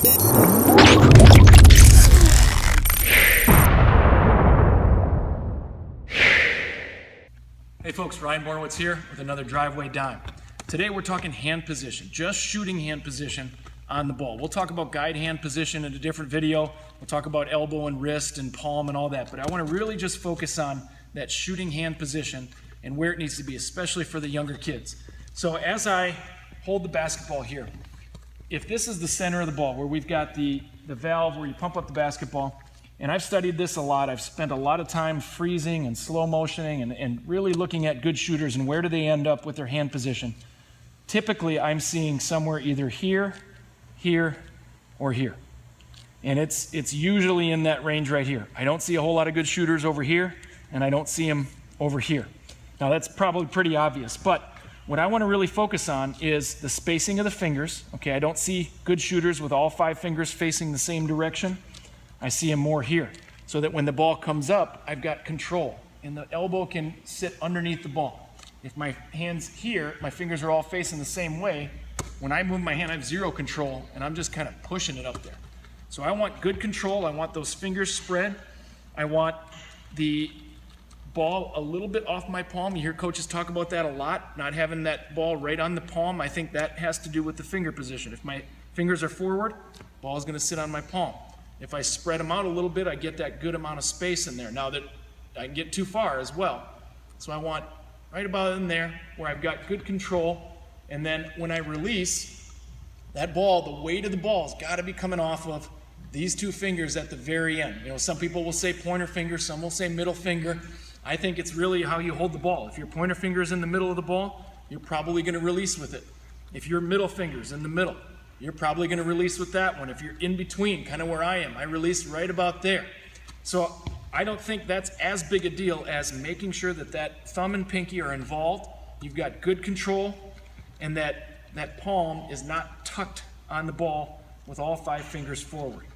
Hey folks, Ryan Bornowitz here with another Driveway Dime. Today we're talking hand position, just shooting hand position on the ball. We'll talk about guide hand position in a different video. We'll talk about elbow and wrist and palm and all that, but I want to really just focus on that shooting hand position and where it needs to be, especially for the younger kids. So as I hold the basketball here, if this is the center of the ball where we've got the valve where you pump up the basketball, and I've studied this a lot. I've spent a lot of time freezing and slow motioning and really looking at good shooters and where do they end up with their hand position. Typically, I'm seeing somewhere either here, here, or here. And it's usually in that range right here. I don't see a whole lot of good shooters over here, and I don't see them over here. Now, that's probably pretty obvious, but what I want to really focus on is the spacing of the fingers. Okay, I don't see good shooters with all 5 fingers facing the same direction. I see them more here, so that when the ball comes up, I've got control, and the elbow can sit underneath the ball. If my hand's here, my fingers are all facing the same way, when I move my hand, I have 0 control, and I'm just kind of pushing it up there. So I want good control. I want those fingers spread. I want the ball a little bit off my palm. You hear coaches talk about that a lot, not having that ball right on the palm. I think that has to do with the finger position. If my fingers are forward, ball is going to sit on my palm. If I spread them out a little bit, I get that good amount of space in there. Now that I can get too far as well. So I want right about in there where I've got good control. And then when I release, that ball, the weight of the ball has got to be coming off of these 2 fingers at the very end. You know, some people will say pointer finger, some will say middle finger. I think it's really how you hold the ball. If your pointer finger is in the middle of the ball, you're probably going to release with it. If your middle finger's in the middle, you're probably going to release with that one. If you're in between, kind of where I am, I release right about there. So I don't think that's as big a deal as making sure that that thumb and pinky are involved. You've got good control, and that palm is not tucked on the ball with all 5 fingers forward.